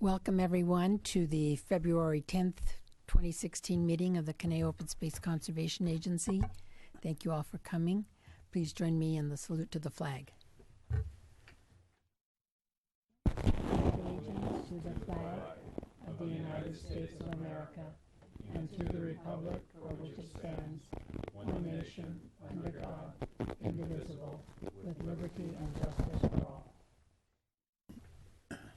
Welcome, everyone, to the February 10th, 2016 meeting of the Canadian Open Space Conservation Agency. Thank you all for coming. Please join me in the salute to the flag. Allegiance to the flag of the United States of America and to the republic for which it stands, one nation, under God, indivisible, with liberty and justice for all.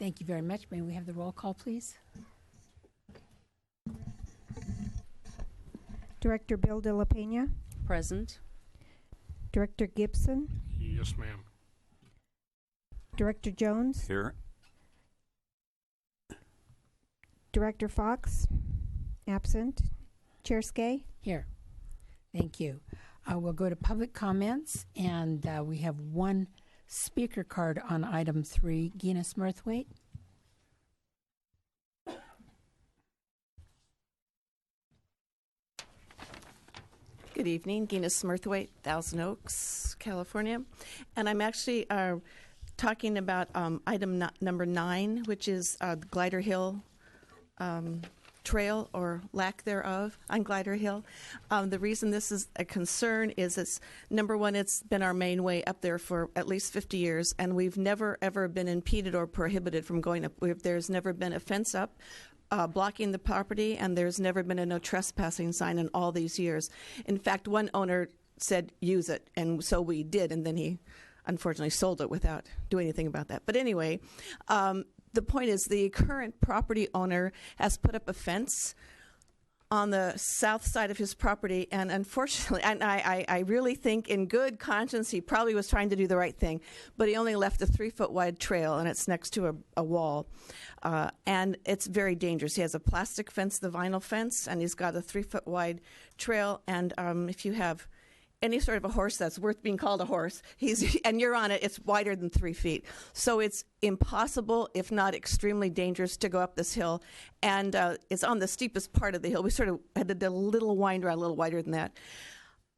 Thank you very much. May we have the roll call, please? Director Bill De La Pena, Present. Director Gibson, Yes, ma'am. Director Jones, Here. Director Fox, absent, Chair Skay. Here. Thank you. We'll go to public comments, and we have one speaker card on item 3. Gina Smurthwaite. Good evening, Gina Smurthwaite, Thousand Oaks, California. And I'm actually talking about item number 9, which is the Glider Hill trail or lack thereof on Glider Hill. The reason this is a concern is it's, number one, it's been our main way up there for at least 50 years, and we've never, ever been impeded or prohibited from going up. There's never been a fence up blocking the property, and there's never been a no trespassing sign in all these years. In fact, one owner said, use it, and so we did, and then he unfortunately sold it without doing anything about that. But anyway, the point is the current property owner has put up a fence on the south side of his property, and unfortunately, and I really think in good conscience he probably was trying to do the right thing, but he only left a 3-foot wide trail, and it's next to a wall, and it's very dangerous. He has a plastic fence, the vinyl fence, and he's got a 3-foot wide trail, and if you have any sort of a horse that's worth being called a horse, and you're on it, it's wider than 3 feet. So it's impossible, if not extremely dangerous, to go up this hill. And it's on the steepest part of the hill. We sort of had to do a little wind around, a little wider than that.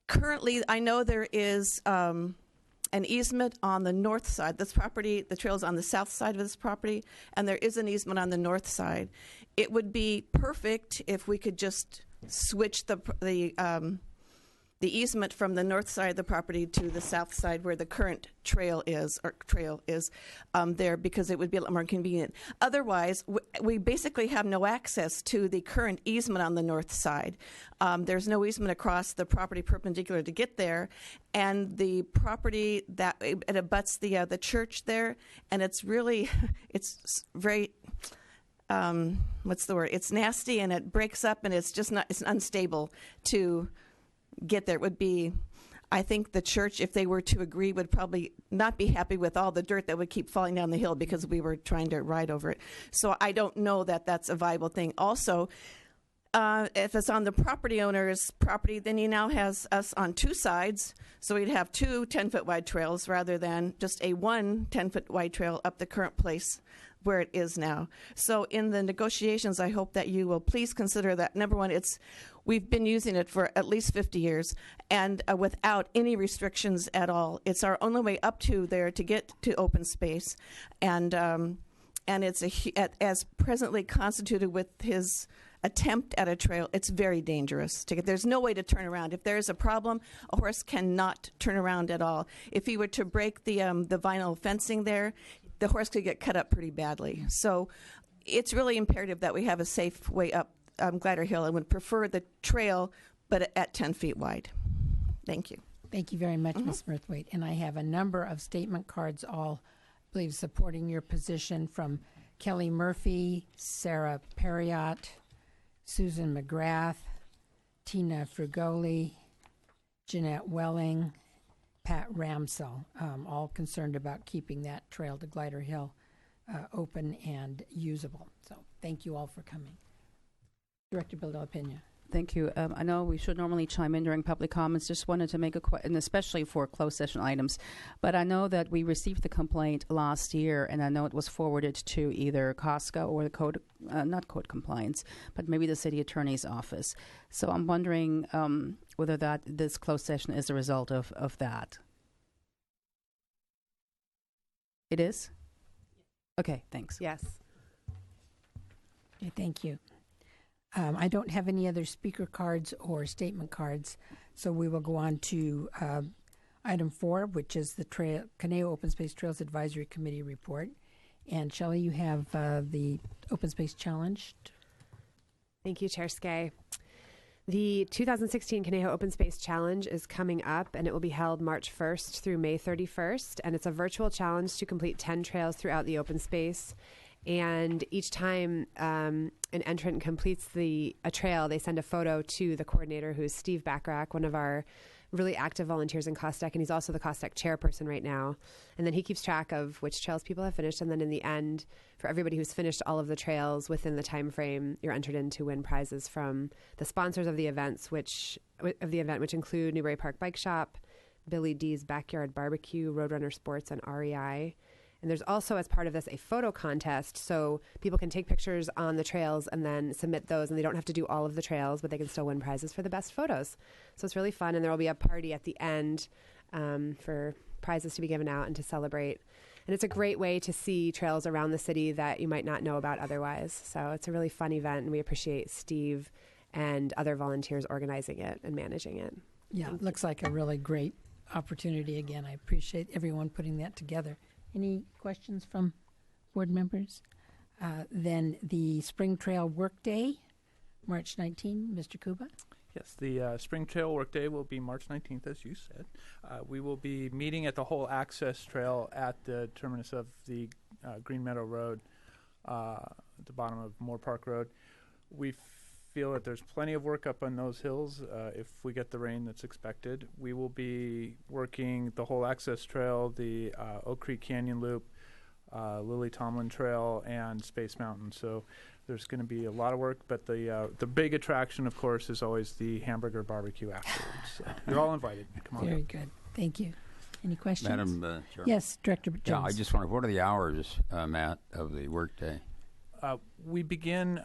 Currently, I know there is an easement on the north side. This property, the trail is on the south side of this property, and there is an easement on the north side. It would be perfect if we could just switch the easement from the north side of the property to the south side where the current trail is there, because it would be a lot more convenient. Otherwise, we basically have no access to the current easement on the north side. There's no easement across the property perpendicular to get there, and the property that it abuts the church there, and it's really, it's very, what's the word? It's nasty, and it breaks up, and it's just not, it's unstable to get there. It would be, I think the church, if they were to agree, would probably not be happy with all the dirt that would keep falling down the hill because we were trying to ride over it. So I don't know that that's a viable thing. Also, if it's on the property owner's property, then he now has us on 2 sides. So we'd have 2 10-foot wide trails rather than just a 1 10-foot wide trail up the current place where it is now. So in the negotiations, I hope that you will please consider that. Number one, we've been using it for at least 50 years, and without any restrictions at all. It's our only way up to there to get to open space, and it's as presently constituted with his attempt at a trail, it's very dangerous to get. There's no way to turn around. If there is a problem, a horse cannot turn around at all. If he were to break the vinyl fencing there, the horse could get cut up pretty badly. So it's really imperative that we have a safe way up Glider Hill. I would prefer the trail, but at 10 feet wide. Thank you. Thank you very much, Ms. Smurthwaite. And I have a number of statement cards, all, I believe, supporting your position from Kelly Murphy, Sarah Perriott, Susan McGrath, Tina Frugoli, Jeanette Welling, Pat Ramsell, all concerned about keeping that trail to Glider Hill open and usable. So thank you all for coming. Director Bill De La Pena. Thank you. I know we should normally chime in during public comments. Just wanted to make a question, especially for closed session items. But I know that we received the complaint last year, and I know it was forwarded to either COSCA or the code, not code compliance, but maybe the city attorney's office. So I'm wondering whether this closed session is a result of that. It is? Okay, thanks. Yes. Okay, thank you. I don't have any other speaker cards or statement cards, so we will go on to item 4, which is the Conejo Open Space Trails Advisory Committee report. And Shelley, you have the Open Space Challenge. Thank you, Chair Skay. The 2016 Conejo Open Space Challenge is coming up, and it will be held March 1st through May 31st, and it's a virtual challenge to complete 10 trails throughout the open space. And each time an entrant completes a trail, they send a photo to the coordinator, who is Steve Backrack, one of our really active volunteers in COSTEC, and he's also the COSTEC chairperson right now. And then he keeps track of which trails people have finished, and then in the end, for everybody who's finished all of the trails within the time frame, you're entered in to win prizes from the sponsors of the event, which include Newbury Park Bike Shop, Billy D's Backyard Barbecue, Roadrunner Sports, and REI. And there's also, as part of this, a photo contest, so people can take pictures on the trails and then submit those, and they don't have to do all of the trails, but they can still win prizes for the best photos. So it's really fun, and there will be a party at the end for prizes to be given out and to celebrate. And it's a great way to see trails around the city that you might not know about otherwise. So it's a really fun event, and we appreciate Steve and other volunteers organizing it and managing it. Yeah, it looks like a really great opportunity. Again, I appreciate everyone putting that together. Any questions from board members? Then the Spring Trail Workday, March 19, Mr. Kuba. Yes, the Spring Trail Workday will be March 19th, as you said. We will be meeting at the whole access trail at the terminus of the Green Meadow Road, at the bottom of Moore Park Road. We feel that there's plenty of work up on those hills if we get the rain that's expected. We will be working the whole access trail, the Oak Creek Canyon Loop, Lily Tomlin Trail, and Space Mountain. So there's going to be a lot of work, but the big attraction, of course, is always the hamburger barbecue afterwards. So you're all invited. Come on. Very good. Thank you. Any questions? Madam Chairman? Yes, Director Jones. Yeah, I just wonder, what are the hours, Matt, of the workday? We begin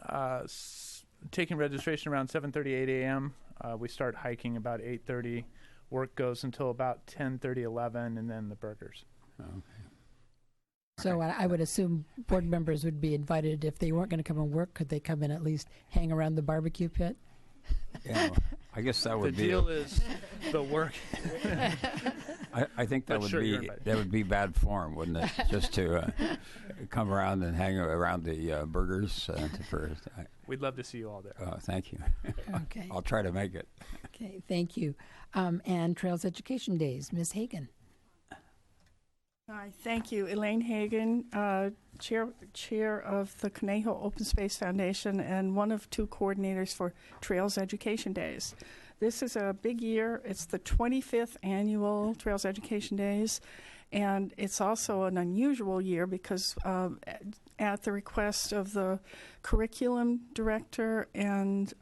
taking registration around 7:30, 8 a.m. We start hiking about 8:30. Work goes until about 10:30, 11, and then the burgers. Okay. So I would assume board members would be invited. If they weren't going to come and work, could they come in at least hang around the barbecue pit? Yeah, well, I guess that would the be... deal is the work. I think that But would sure, you're be invited. that would be bad form, wouldn't it? Just to come around and hang around the burgers first. We'd love to see you all there. Thank you. Okay. I'll try to make it. Okay, thank you. And Trails Education Days, Ms. Hagan. Hi, thank you. Elaine Hagan, chair of the Conejo Open Space Foundation and one of two coordinators for Trails Education Days. This is a big year. It's the 25th annual Trails Education Days, and it's also an unusual year because at the request of the curriculum director and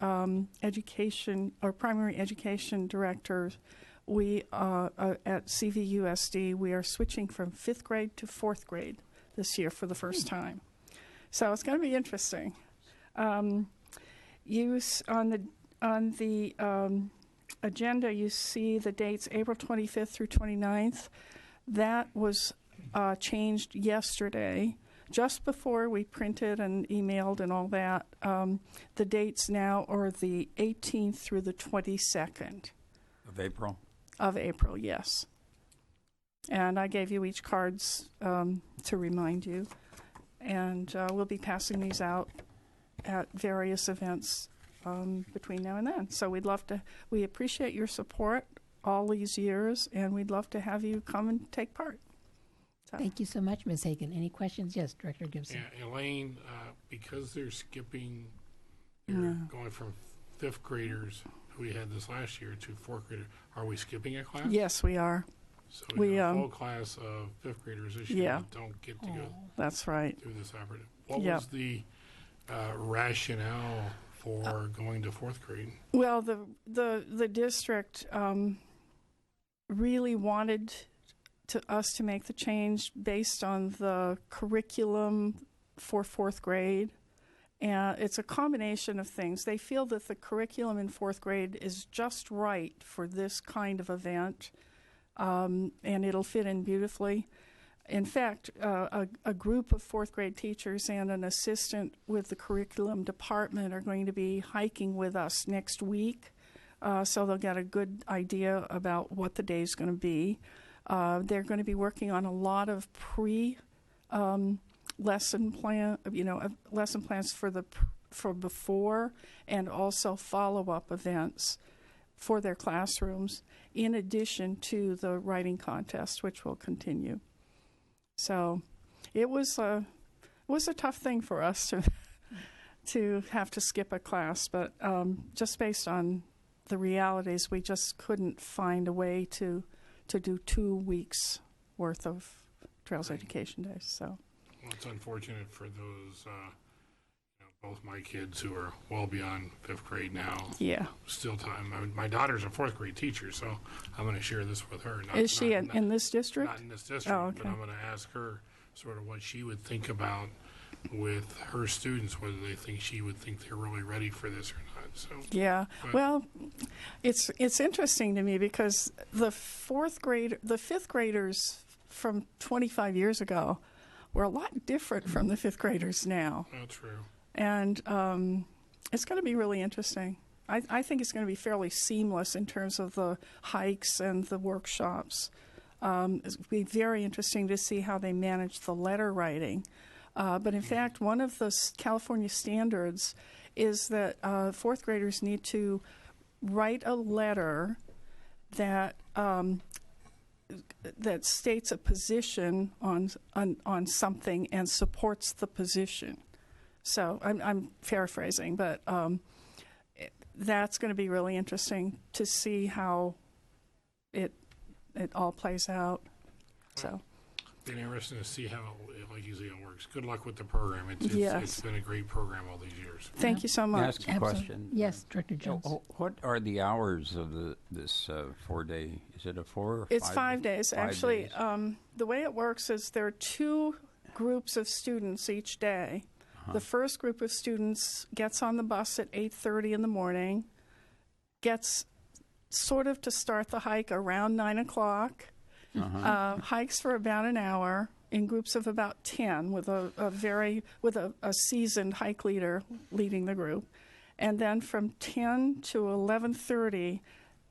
primary education directors, we at CVUSD, we are switching from 5th grade to 4th grade this year for the first time. So it's going to be interesting. Use on the agenda, you see the dates April 25th through 29th. That was changed yesterday, just before we printed and emailed and all that. The dates now are the 18th through the 22nd. Of April? Of April, yes. And I gave you each cards to remind you. And we'll be passing these out at various events between now and then. So we appreciate your support all these years, and we'd love to have you come and take part. So. Thank you so much, Ms. Hagan. Any questions? Yes, Director Gibson. Yeah, Elaine, because they're going from 5th graders, who we had this last year, to 4th graders, are we skipping a class? Yes, we are. So we have a full class of 5th graders this year that don't get to go that's right. through this operative. What was the rationale for going to 4th grade? Well, the district really wanted us to make the change based on the curriculum for 4th grade. And it's a combination of things. They feel that the curriculum in 4th grade is just right for this kind of event, and it'll fit in beautifully. In fact, a group of 4th grade teachers and an assistant with the curriculum department are going to be hiking with us next week, so they'll get a good idea about what the day is going to be. They're going to be working on a lot of lesson plans for before and also follow-up events for their classrooms, in addition to the writing contest, which will continue. So it was was a tough thing for us to have to skip a class, but just based on the realities, we just couldn't find a way to do 2 weeks worth of Trails Education Days. So, well, it's unfortunate for those, both my kids who are well beyond 5th grade now. Yeah. Still time. My daughter's a 4th grade teacher, so I'm going to share this with her. Is she in this district? Not in this district, Oh, okay. but I'm going to ask her sort of what she would think about with her students, whether they think she would think they're really ready for this or not. So Yeah. Well, it's interesting to me because the 5th graders from 25 years ago were a lot different from the 5th graders now. that's true. And it's going to be really interesting. I think it's going to be fairly seamless in terms of the hikes and the workshops. It's going to be very interesting to see how they manage the letter writing. But in fact, one of the California standards is that 4th graders need to write a letter that that states a position on something and supports the position. So I'm paraphrasing, but that's going to be really interesting to see how it all plays out. So. Been interesting to see how, like you say, it works. Good luck with the program. Yes. It's been a great program all these years. Thank you so Can I much. ask a question? Yes, Director Jones. What are the hours of this 4-day? Is it a 4 or 5? It's 5 days. 5 Actually, days. the way it works is there are 2 groups of students each day. The first group of students gets on the bus at 8:30 in the morning, gets sort of to start the hike around 9 o'clock, hikes for about an hour in groups of about 10 with a seasoned hike leader leading the group. And then from 10 to 11:30,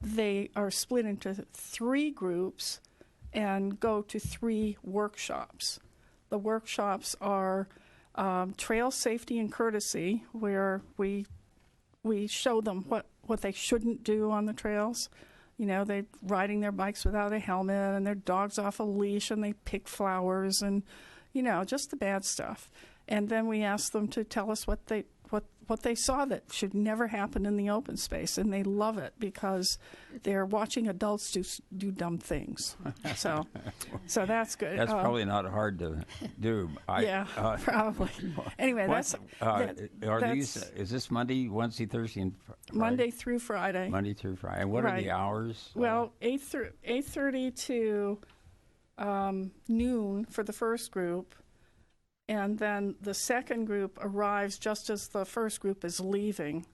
they are split into 3 groups and go to 3 workshops. The workshops are trail safety and courtesy, where we show them what they shouldn't do on the trails. You know, they're riding their bikes without a helmet, and their dog's off a leash, and they pick flowers, and just the bad stuff. And then we ask them to tell us what they saw that should never happen in the open space, and they love it because they're watching adults do dumb things. So that's good. That's probably not hard to do. Probably. Anyway, is this Monday, Wednesday, Thursday, and Friday? Monday through Friday. Monday through Friday. And what are the hours? Well, 8:30 to noon for the first group. And then the second group arrives just as the first group is leaving.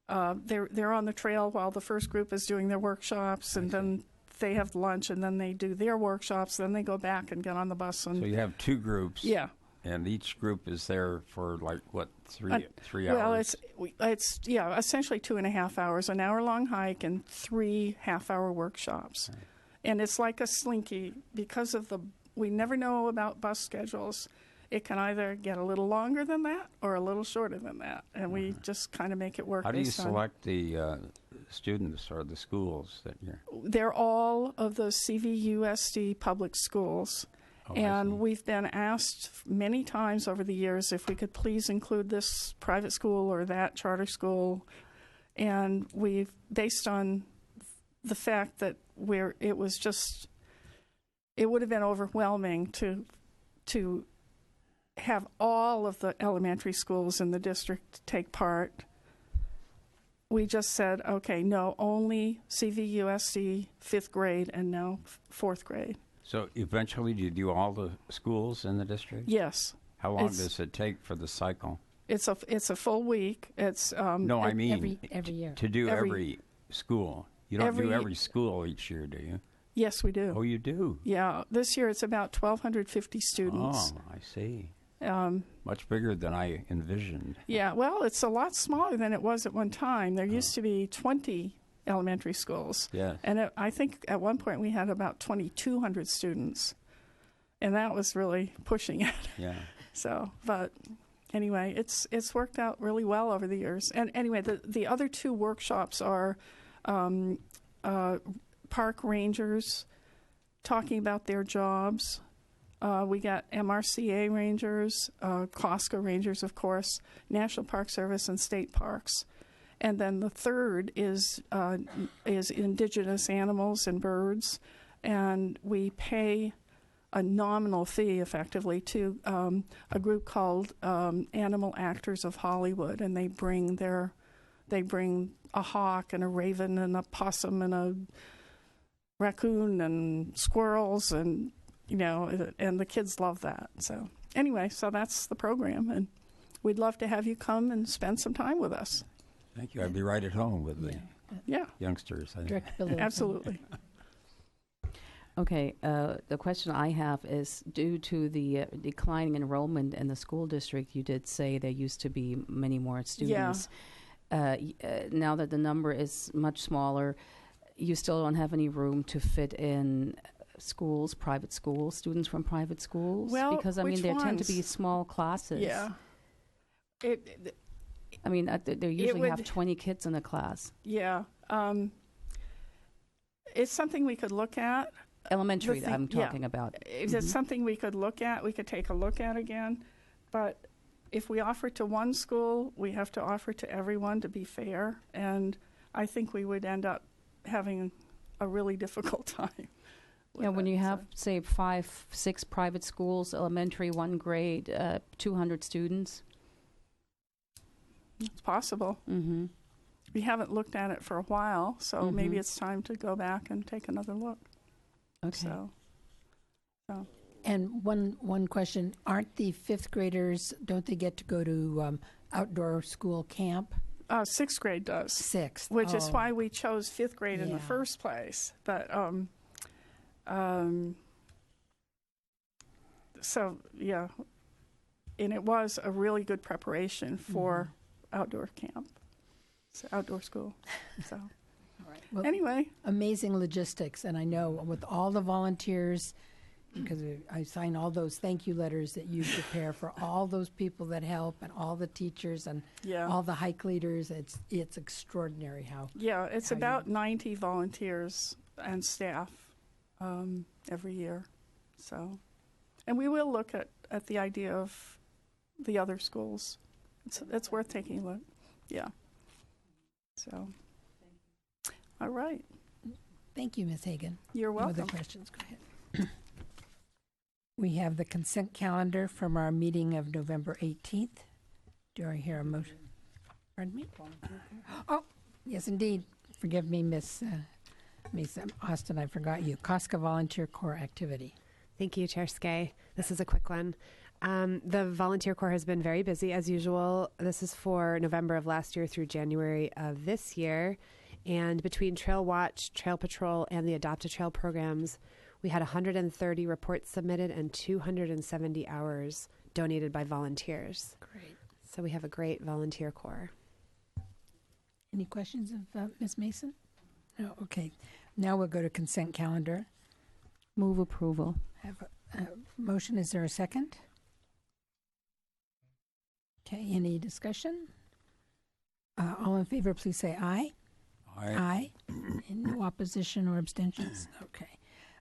They're on the trail while the first group is doing their workshops, and then they have lunch, and then they do their workshops. Then they go back and get on the bus. And so you have 2 groups. Yeah. And each group is there for 3 hours? Well, it's essentially 2.5 hours, an hour-long hike and 3 half-hour workshops. Okay. And it's like a slinky because of we never know about bus schedules. It can either get a little longer than that or a little shorter than that, and we just kind of make it work. How do you select the students or the schools that you're? They're all of the CVUSD public schools, and we've been asked many times over the years if we could please include this private school or that charter school, and we've based on the fact that it would have been overwhelming to have all of the elementary schools in the district take part. We just said, okay, no, only CVUSD 5th grade and no 4th grade. So eventually, do you do all the schools in the district? Yes. How long does it take for the cycle? It's a full week. It's no, I mean every year to do every school. You don't do every school each year, do you? Yes, we do. Oh, you do? Yeah. This year it's about 1,250 students. Oh, I see. Much bigger than I envisioned. Yeah, well, it's a lot smaller than it was at one time. There used to be 20 elementary schools. Yes. And I think at one point we had about 2,200 students. And that was really pushing it. Yeah. So, but anyway, it's worked out really well over the years. And anyway, the other 2 workshops are park rangers talking about their jobs, We got MRCA rangers, COSCA rangers, of course, National Park Service, and state parks. And then the third is indigenous animals and birds, and we pay a nominal fee, effectively, to a group called Animal Actors of Hollywood, and they bring a hawk and a raven and a possum and a raccoon and squirrels, and and the kids love that. So anyway, so that's the program, and we'd love to have you come and spend some time with us. Thank you. I'd be right at home with the youngsters. Director Bill Lewis. Absolutely. Okay, the question I have is, due to the declining enrollment in the school district, you did say there used to be many more students. Now that the number is much smaller, you still don't have any room to fit in schools, private schools, students from private schools? Well, because there tend to be small classes. Yeah. They usually have 20 kids in a class. Yeah. It's something we could look at. Elementary, I'm talking about. It's something we could look at. We could take a look at again. But if we offer to one school, we have to offer to everyone to be fair. And I think we would end up having a really difficult time. Yeah, when you have, say, 5, 6 private schools, elementary, 1 grade, 200 students. It's possible. Mm-hmm. We haven't looked at it for a while, so maybe it's time to go back and take another look. Okay. So. And one question, aren't the 5th graders, don't they get to go to outdoor school camp? 6th grade does. 6th. Which is why we chose 5th grade in the first place. But so, yeah. And it was a really good preparation for outdoor camp, outdoor school. So, Well, anyway. Amazing logistics. And I know with all the volunteers, because I sign all those thank you letters that you prepare for all those people that help and all the teachers and all the hike leaders. It's extraordinary how. Yeah, it's about 90 volunteers and staff every year. So, and we will look at the idea of the other schools. It's worth taking a look. Yeah. So, all right. Thank you, Ms. Hagan. You're welcome. No other questions? Go ahead. We have the consent calendar from our meeting of November 18th. Do I hear a motion? Pardon me? Oh, yes, indeed. Forgive me, Miss Austin, I forgot you. COSCA Volunteer Corps activity. Thank you, Chair Skay. This is a quick one. The Volunteer Corps has been very busy, as usual. This is for November of last year through January of this year. And between Trail Watch, Trail Patrol, and the Adopt a Trail programs, we had 130 reports submitted and 270 hours donated by volunteers. Great. So we have a great volunteer corps. Any questions of Ms. Mason? No, okay. Now we'll go to consent calendar. Move approval. Have a motion. Is there a second? Okay, any discussion? All in favor, please say aye. Aye. And no opposition or abstentions? Okay.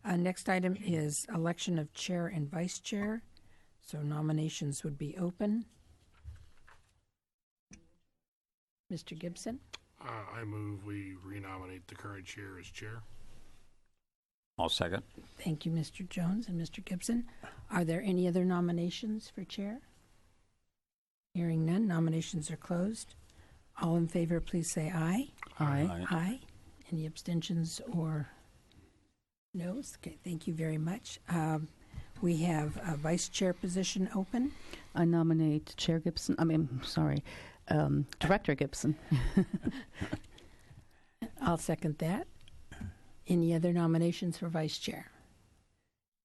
Next item is election of chair and vice chair. So nominations would be open. Mr. Gibson? I move we renominate the current chair as chair. I'll second. Thank you, Mr. Jones and Mr. Gibson. Are there any other nominations for chair? Hearing none, nominations are closed. All in favor, please say aye. Aye. Aye. Any abstentions or no's? Okay, thank you very much. We have a vice chair position open. I nominate Director Gibson. I'll second that. Any other nominations for vice chair?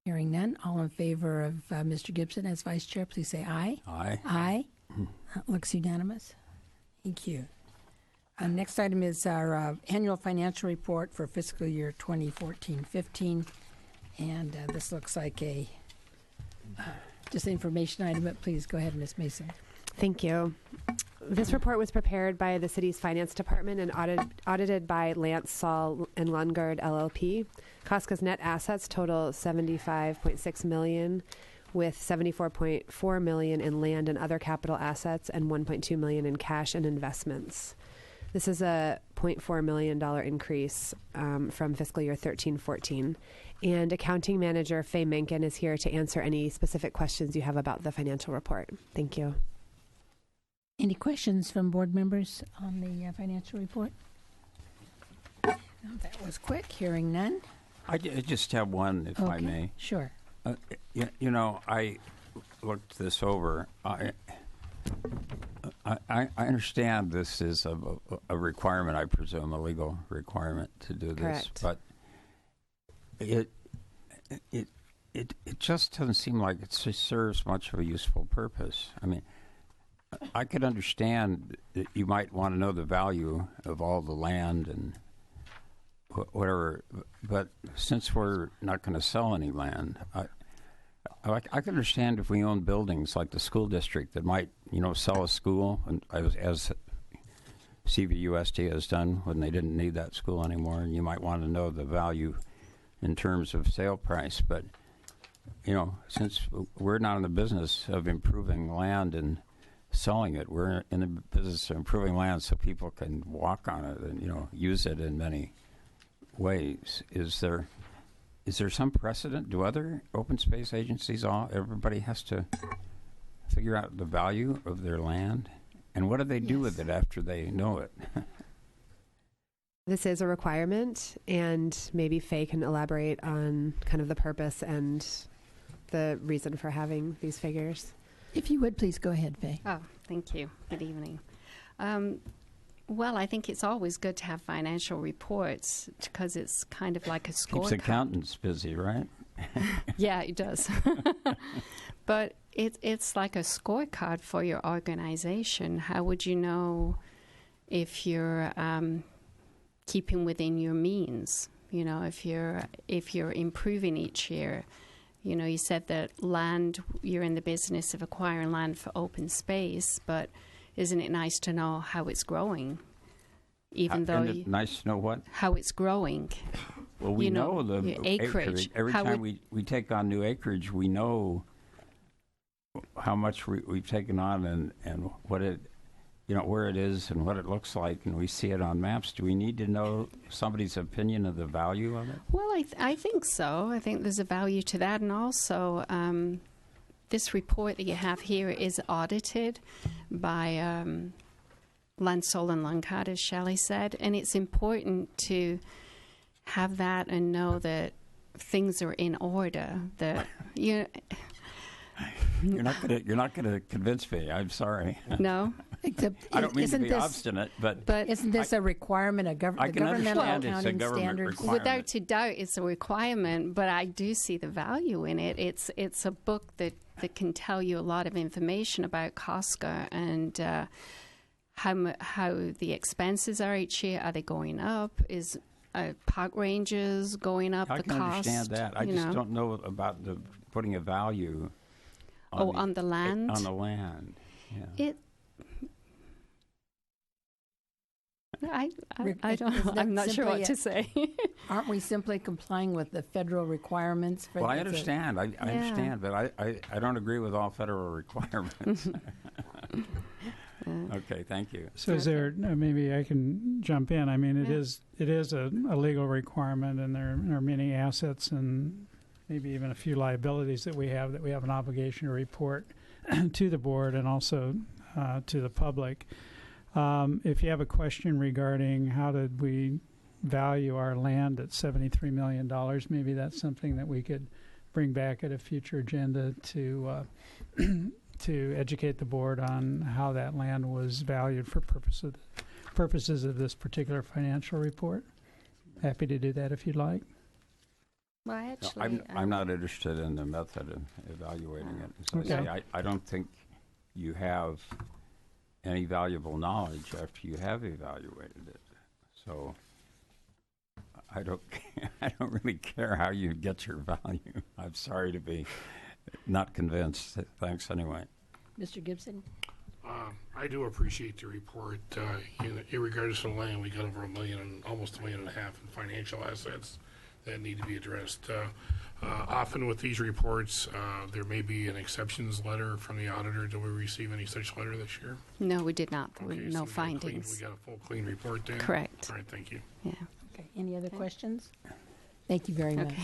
Hearing none, all in favor of Mr. Gibson as vice chair, please say aye. Aye. Aye. Looks unanimous. Thank you. Next item is our annual financial report for fiscal year 2014-15. And this looks like a just information item, but please go ahead, Ms. Mason. Thank you. This report was prepared by the city's finance department and audited by Lance Saul and Lundgaard LLP. COSCA's net assets total $75.6 million, with $74.4 million in land and other capital assets and $1.2 million in cash and investments. This is a $0.4 million increase from fiscal year 13-14. And accounting manager Faye Menken is here to answer any specific questions you have about the financial report. Thank you. Any questions from board members on the financial report? Oh, that was quick. Hearing none. I just have one, if I may. Sure. You know, I looked this over. I understand this is a requirement, I presume, a legal requirement to do this. Correct. But it just doesn't seem like it serves much of a useful purpose. I mean, I could understand that you might want to know the value of all the land and whatever, but since we're not going to sell any land, I can understand if we own buildings like the school district that might, sell a school, and as CVUSD has done when they didn't need that school anymore, and you might want to know the value in terms of sale price. But, since we're not in the business of improving land and selling it, we're in the business of improving land so people can walk on it and, use it in many ways. Is there some precedent? Do other open space agencies everybody has to figure out the value of their land? And what do they do with it after they know it? This is a requirement, and maybe Faye can elaborate on kind of the purpose and the reason for having these figures. If you would, please go ahead, Faye. Oh, thank you. Good evening. Well, I think it's always good to have financial reports because it's kind of like a scorecard. Keeps accountants busy, right? Yeah, it does. But it's like a scorecard for your organization. How would you know if you're keeping within your means? If you're improving each year. You said that land, you're in the business of acquiring land for open space, but isn't it nice to know how it's growing? Nice to know what? How it's growing. Well, we know the acreage. Every time we take on new acreage, we know how much we've taken on and what it, where it is and what it looks like, and we see it on maps. Do we need to know somebody's opinion of the value of it? Well, I think so. I think there's a value to that. And also, this report that you have here is audited by Lansol and Lundgaard, as Shelley said. And it's important to have that and know that things are in order, that You're not going to convince me. I'm sorry. No? Except, I don't mean to be obstinate, but isn't this a requirement of governmental accounting standards? Requirement. Without a doubt, it's a requirement, but I do see the value in it. It's a book that can tell you a lot of information about COSCA and how the expenses are each year. Are they going up? Is park ranges going up? I the can cost? understand that. I just don't know about putting a value on the land. On the land, yeah. I don't know. I'm not sure what to say. Aren't we simply complying with the federal requirements? Well, I understand. I understand, but I don't agree with all federal requirements. Okay, thank you. So is there, maybe I can jump in. I mean, it is a legal requirement, and there are many assets and maybe even a few liabilities that we have an obligation to report to the board and also to the public. If you have a question regarding how did we value our land at $73 million, maybe that's something that we could bring back at a future agenda to educate the board on how that land was valued for purposes of this particular financial report. Happy to do that if you'd like. Well, actually, I'm not interested in the method of evaluating it. So Okay. I don't think you have any valuable knowledge after you have evaluated it. So I don't really care how you get your value. I'm sorry to be not convinced. Thanks anyway. Mr. Gibson? I do appreciate the report. Regardless of the land, we got over almost $1.5 million in financial assets that need to be addressed. Often with these reports, there may be an exceptions letter from the auditor. Did we receive any such letter this year? No, we did not. There were Okay, no so we findings. got a full, clean report then? Correct. All right, thank you. Yeah. Okay. Any other questions? Thank you very much. Okay.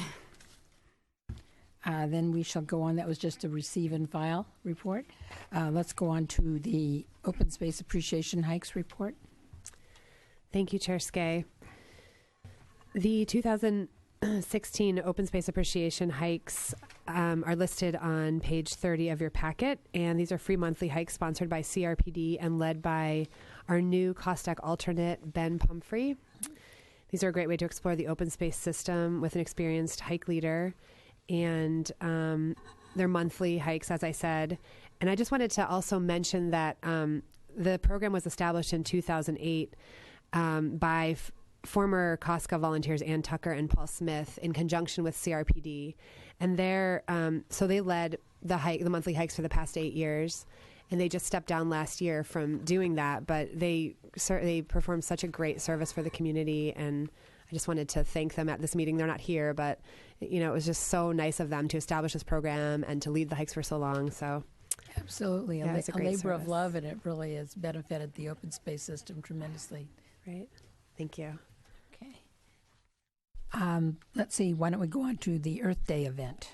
Then we shall go on. That was just a receive and file report. Let's go on to the Open Space Appreciation Hikes report. Thank you, Chair Skay. The 2016 Open Space Appreciation Hikes are listed on page 30 of your packet, and these are free monthly hikes sponsored by CRPD and led by our new COSTEC alternate, Ben Pumphrey. These are a great way to explore the open space system with an experienced hike leader, and they're monthly hikes, as I said. And I just wanted to also mention that the program was established in 2008 by former COSCA volunteers Ann Tucker and Paul Smith in conjunction with CRPD, and so they led the monthly hikes for the past 8 years, and they just stepped down last year from doing that. But they performed such a great service for the community, and I just wanted to thank them at this meeting. They're not here, but it was just so nice of them to establish this program and to lead the hikes for so long. So. Absolutely. Yeah, it's a a great labor of service. love, and it really has benefited the open space system tremendously. Right. Thank you. Okay. Let's see. Why don't we go on to the Earth Day event?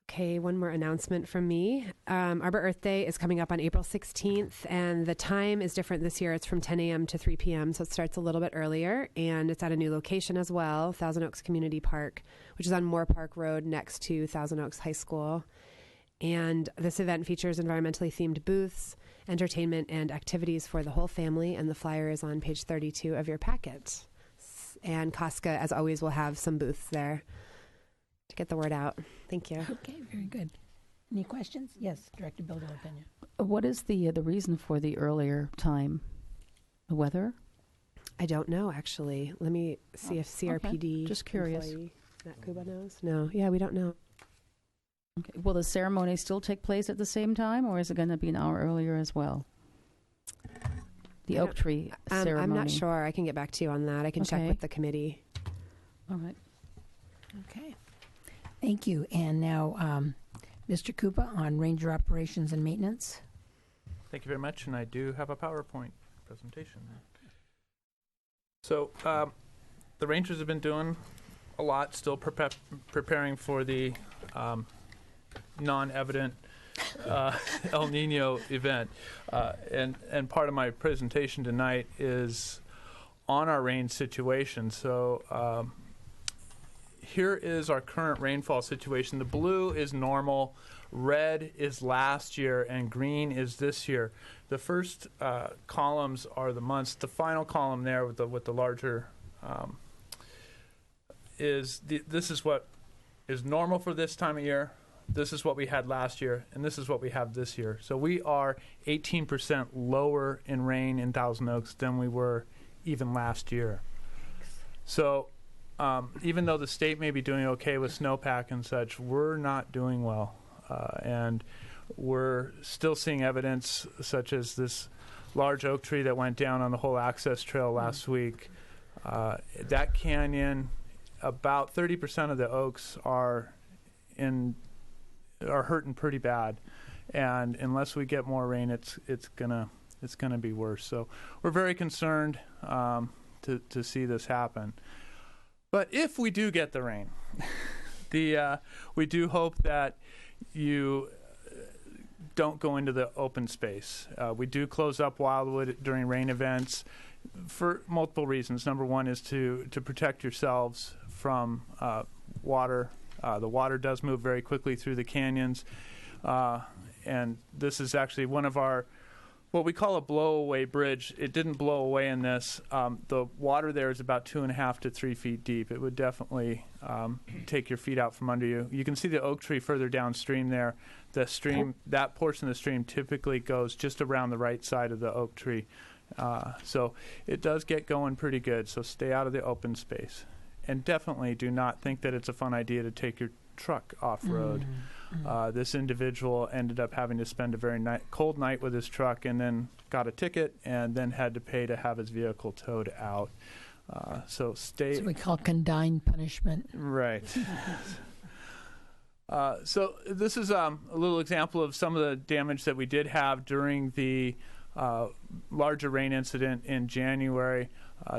Okay, one more announcement from me. Arbor Earth Day is coming up on April 16th, and the time is different this year. It's from 10 a.m. to 3 p.m., so it starts a little bit earlier, and it's at a new location as well, Thousand Oaks Community Park, which is on Moore Park Road next to Thousand Oaks High School. And this event features environmentally themed booths, entertainment, and activities for the whole family, and the flyer is on page 32 of your packet. And COSCA, as always, will have some booths there to get the word out. Thank you. Okay, very good. Any questions? Yes, Director Bill de la Pena. What is the reason for the earlier time? The weather? I don't know, actually. Let me see if CRPD Just curious. employee Matt Kuba knows. No, yeah, we don't know. Okay. Will the ceremony still take place at the same time, or is it going to be an hour earlier as well? The oak tree ceremony. I'm not sure. I can get back to you on that. I can check Okay. with the committee. All right. Okay. Thank you. And now, Mr. Kupa on Ranger Operations and Maintenance. Thank you very much, and I do have a PowerPoint presentation. So the Rangers have been doing a lot, still preparing for the non-evident El Nino event. And part of my presentation tonight is on our rain situation. So here is our current rainfall situation. The blue is normal, red is last year, and green is this year. The first columns are the months. The final column there with the larger this is what is normal for this time of year. This is what we had last year, and this is what we have this year. So we are 18% lower in rain in Thousand Oaks than we were even last year. So even though the state may be doing okay with snowpack and such, we're not doing well. And we're still seeing evidence such as this large oak tree that went down on the whole access trail last week. That canyon, about 30% of the oaks are hurting pretty bad, and unless we get more rain, it's gonna be worse. So we're very concerned to see this happen. But if we do get the rain, we do hope that you don't go into the open space. We do close up Wildwood during rain events for multiple reasons. Number one is to protect yourselves from water. The water does move very quickly through the canyons, and this is actually one of our what we call a blow-away bridge. It didn't blow away in this. The water there is about 2.5 to 3 feet deep. It would definitely take your feet out from under you. You can see the oak tree further downstream there. The stream, that portion of the stream typically goes just around the right side of the oak tree. So it does get going pretty good, so stay out of the open space. And definitely do not think that it's a fun idea to take your truck off-road. This individual ended up having to spend a very cold night with his truck, and then got a ticket, and then had to pay to have his vehicle towed out. So we call condign punishment. Right. So this is a little example of some of the damage that we did have during the larger rain incident in January.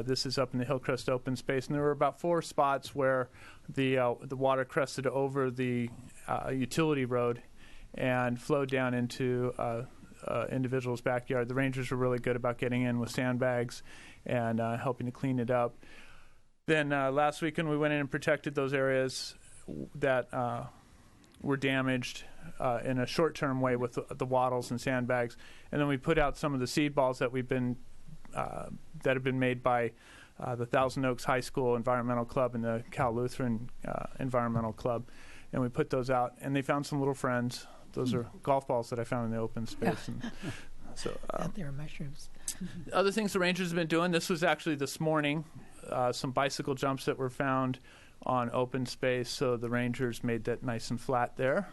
This is up in the Hillcrest open space, and there were about 4 spots where the water crested over the utility road and flowed down into individual's backyard. The rangers were really good about getting in with sandbags and helping to clean it up. Then last weekend we went in and protected those areas that were damaged in a short-term way with the wattles and sandbags, and then we put out some of the seed balls that that have been made by the Thousand Oaks High School Environmental Club and the Cal Lutheran Environmental Club, and we put those out, and they found some little friends. Those are golf balls that I found in the open space. And so there are mushrooms. Other things the rangers have been doing. This was actually this morning. Some bicycle jumps that were found on open space, so the rangers made that nice and flat there.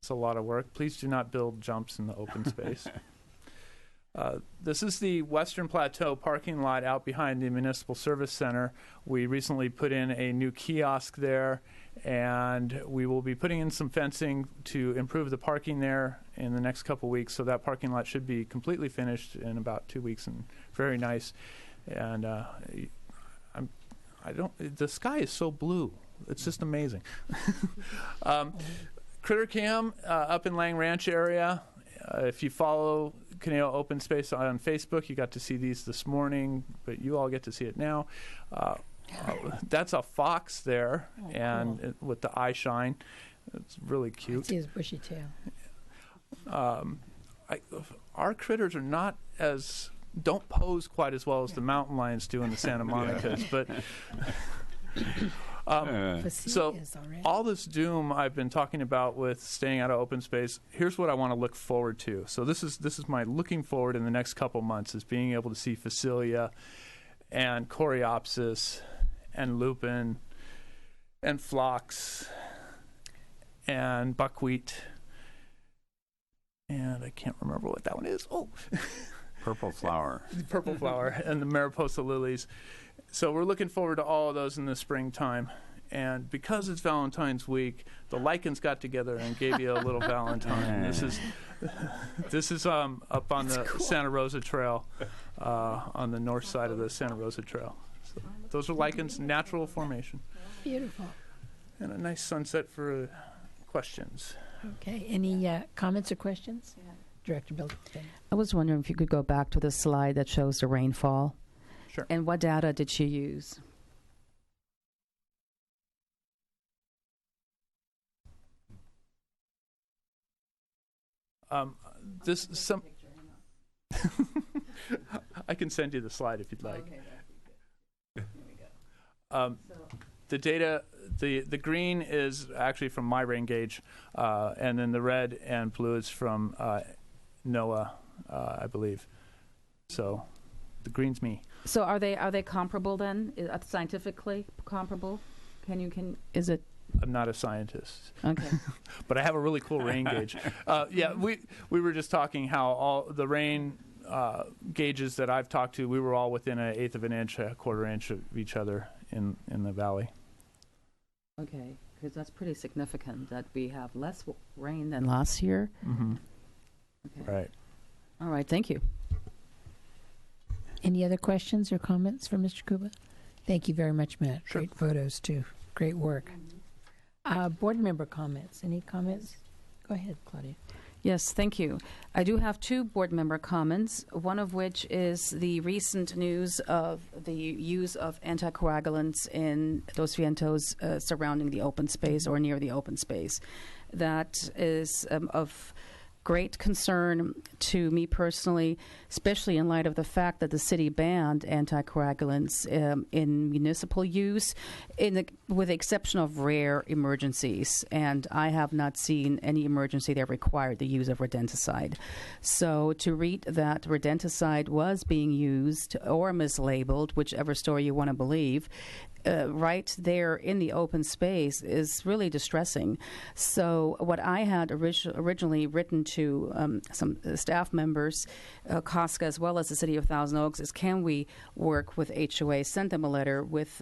It's a lot of work. Please do not build jumps in the open space. This is the Western Plateau parking lot out behind the Municipal Service Center. We recently put in a new kiosk there, and we will be putting in some fencing to improve the parking there in the next couple weeks. So that parking lot should be completely finished in about 2 weeks, and very nice. And the sky is so blue. It's just amazing. Critter Cam up in Lang Ranch area. If you follow Conejo Open Space on Facebook, you got to see these this morning, but you all get to see it now. That's a fox there, and with the eye shine. It's really cute. I see his bushy tail. Our critters are don't pose quite as well as the mountain lions do in the Santa Monicas, but so all this doom I've been talking about with staying out of open space, here's what I want to look forward to. So this is my looking forward in the next couple months, is being able to see Phacelia and Coreopsis and lupin and phlox and buckwheat, and I can't remember what that one is. Purple flower. Purple flower and the Mariposa lilies. So we're looking forward to all of those in the springtime. And because it's Valentine's week, the lichens got together and gave you a little Valentine. This is up on the Santa Rosa Trail, on the north side of the Santa Rosa Trail. So those are lichens, natural formation. Beautiful. And a nice sunset for questions. Okay. Any comments or questions? Yeah. Director Bill. I was wondering if you could go back to the slide that shows the rainfall. Sure. And what data did she use? I can send you the slide if you'd like. Okay, that'd be good. The data, the green is actually from my rain gauge, and then the red and blue is from NOAA, I believe. So the green's me. So are they comparable then? Scientifically comparable? Is it? I'm not a scientist. Okay. But I have a really cool rain gauge. We were just talking how all the rain gauges that I've talked to, we were all within 1/8 of an inch, 1/4 inch of each other in the valley. Okay, because that's pretty significant that we have less rain than last year. Mm-hmm. Okay. Right. All right, thank you. Any other questions or comments for Mr. Kuba? Thank you very much, Matt. Sure. Great photos, too. Great work. Board member comments. Any comments? Go ahead, Claudia. Yes, thank you. I do have 2 board member comments, one of which is the recent news of the use of anticoagulants in Dos Vientos surrounding the open space or near the open space. That is of great concern to me personally, especially in light of the fact that the city banned anticoagulants in municipal use, with the exception of rare emergencies. And I have not seen any emergency that required the use of rodenticide. So to read that rodenticide was being used or mislabeled, whichever story you want to believe, right there in the open space is really distressing. So what I had originally written to some staff members, COSCA as well as the City of Thousand Oaks, is can we work with HOA, send them a letter with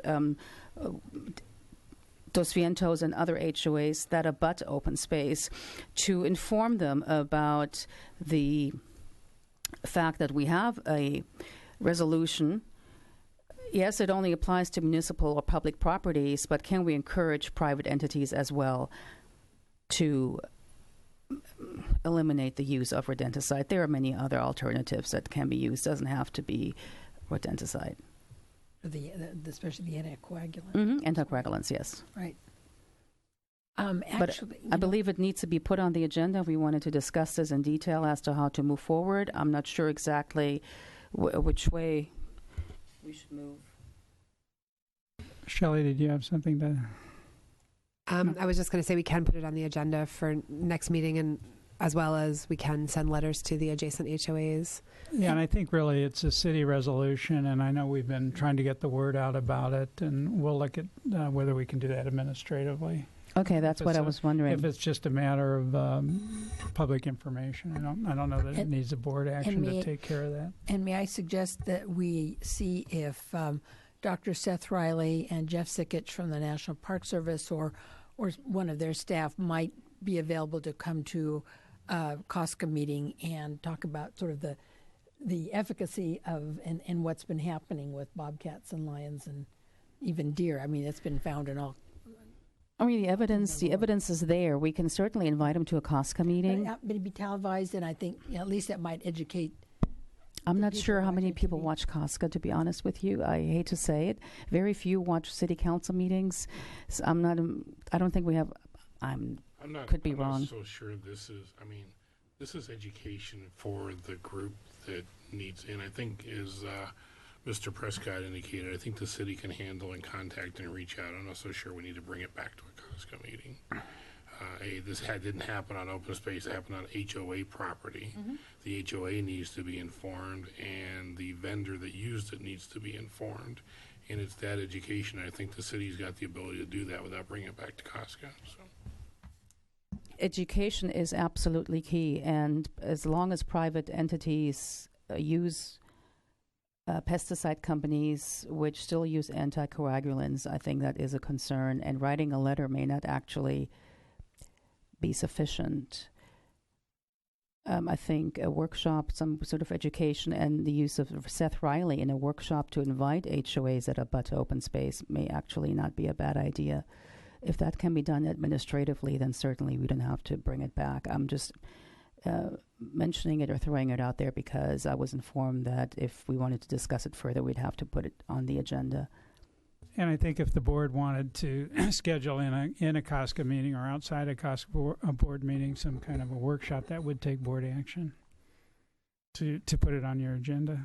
Dos Vientos and other HOAs that abut open space to inform them about the fact that we have a resolution. Yes, it only applies to municipal or public properties, but can we encourage private entities as well to eliminate the use of rodenticide? There are many other alternatives that can be used. It doesn't have to be rodenticide. Especially the anticoagulant. Anticoagulants, yes. Right. But I believe it needs to be put on the agenda. We wanted to discuss this in detail as to how to move forward. I'm not sure exactly which way we should move. Shelley, did you have something to? I was just going to say we can put it on the agenda for next meeting, and as well as we can send letters to the adjacent HOAs. Yeah, and I think really it's a city resolution, and I know we've been trying to get the word out about it, and we'll look at whether we can do that administratively. Okay, that's what I was wondering. If it's just a matter of public information, I don't know that it needs a board action to take care of that. And may I suggest that we see if Dr. Seth Riley and Jeff Sickich from the National Park Service or one of their staff might be available to come to a COSCA meeting and talk about sort of the efficacy of and what's been happening with bobcats and lions and even deer. I mean, it's been found in all. I mean, the evidence is there. We can certainly invite them to a COSCA meeting. But it'd be televised, and I think at least that might educate. I'm not sure how many people watch COSCA, to be honest with you. I hate to say it. Very few watch city council meetings. So I don't think we have. Could be wrong. I'm not so sure this is. I mean, this is education for the group that needs. And I think as Mr. Prescott indicated, I think the city can handle and contact and reach out. I'm not so sure we need to bring it back to a COSCA meeting. This didn't happen on open space. It happened on HOA property. Mm-hmm. The HOA needs to be informed, and the vendor that used it needs to be informed. And it's that education. I think the city's got the ability to do that without bringing it back to COSCA. So. Education is absolutely key, and as long as private entities use pesticide companies which still use anticoagulants, I think that is a concern, and writing a letter may not actually be sufficient. I think a workshop, some sort of education, and the use of Seth Riley in a workshop to invite HOAs that abut open space may actually not be a bad idea. If that can be done administratively, then certainly we don't have to bring it back. I'm just mentioning it or throwing it out there because I was informed that if we wanted to discuss it further, we'd have to put it on the agenda. And I think if the board wanted to schedule in a COSCA meeting or outside a COSCA board meeting some kind of a workshop, that would take board action to put it on your agenda.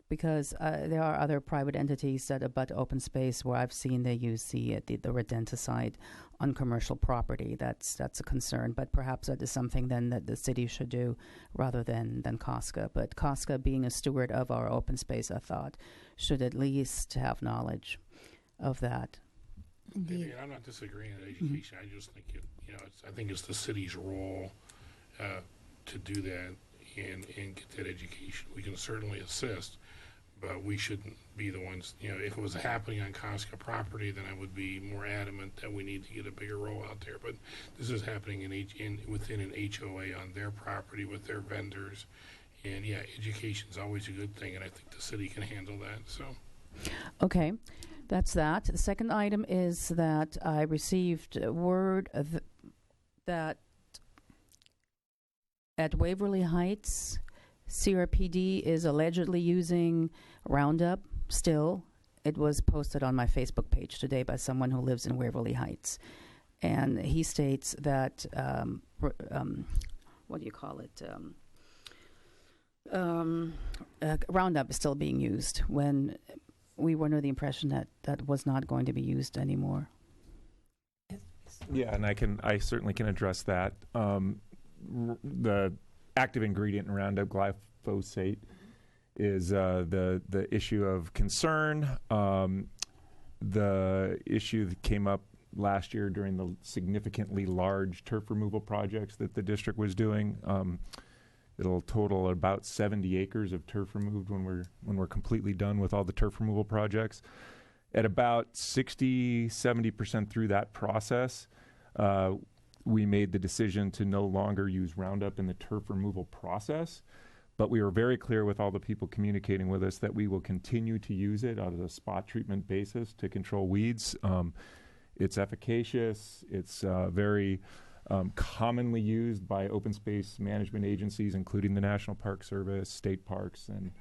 Because there are other private entities that abut open space where I've seen they use the rodenticide on commercial property. That's a concern, but perhaps that is something then that the city should do rather than COSCA. But COSCA, being a steward of our open space, I thought, should at least have knowledge of that. Indeed. I'm not disagreeing with education. I just think I think it's the city's role to do that and get that education. We can certainly assist, but we shouldn't be the ones. If it was happening on COSCA property, then I would be more adamant that we need to get a bigger role out there. But this is happening within an HOA on their property with their vendors, and education is always a good thing, and I think the city can handle that. So, okay, that's that. The second item is that I received word that at Waverly Heights, CRPD is allegedly using Roundup still. It was posted on my Facebook page today by someone who lives in Waverly Heights. And he states that, what do you call it? Roundup is still being used when we were under the impression that that was not going to be used anymore. Yeah, and I certainly can address that. The active ingredient in Roundup, glyphosate, is the issue of concern. The issue that came up last year during the significantly large turf removal projects that the district was doing. It'll total about 70 acres of turf removed when we're completely done with all the turf removal projects. At about 70% through that process, we made the decision to no longer use Roundup in the turf removal process. But we were very clear with all the people communicating with us that we will continue to use it on a spot treatment basis to control weeds. It's efficacious. It's very commonly used by open space management agencies, including the National Park Service, state parks, and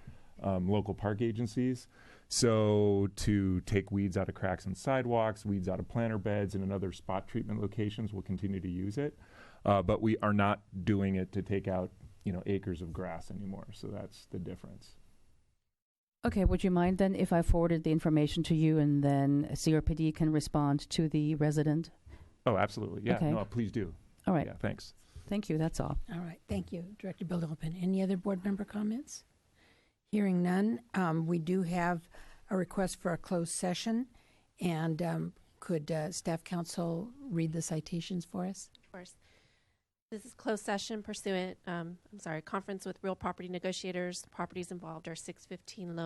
local park agencies. So to take weeds out of cracks in sidewalks, weeds out of planter beds, and in other spot treatment locations, we'll continue to use it. But we are not doing it to take out acres of grass anymore. So that's the difference. Okay, would you mind then if I forwarded the information to you and then CRPD can respond to the resident? Oh, absolutely. Yeah, Okay. no, please do. All right. Yeah, thanks. Thank you, that's all. All right, thank you. Director Bill Gilpin. Any other board member comments? Hearing none, we do have a request for a closed session, and could staff counsel read the citations for us? Of course. This is closed session pursuant, conference with real property negotiators. The properties involved are 615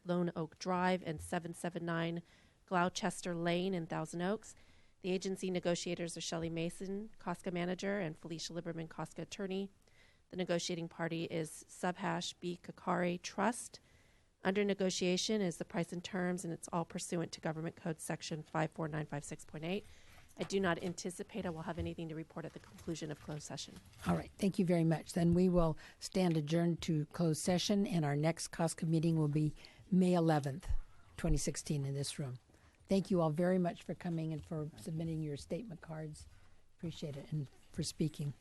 Lone Oak Drive and 779 Gloucester Lane in Thousand Oaks. The agency negotiators are Shelley Mason, COSCA manager, and Felicia Liberman, COSCA attorney. The negotiating party is Subhash B. Kakari Trust. Under negotiation is the price and terms, and it's all pursuant to Government Code Section 54956.8. I do not anticipate I will have anything to report at the conclusion of closed session. All right, thank you very much. Then we will stand adjourned to closed session, and our next COSCA meeting will be May 11th, 2016 in this room. Thank you all very much for coming and for submitting your statement cards. Appreciate it, and for speaking.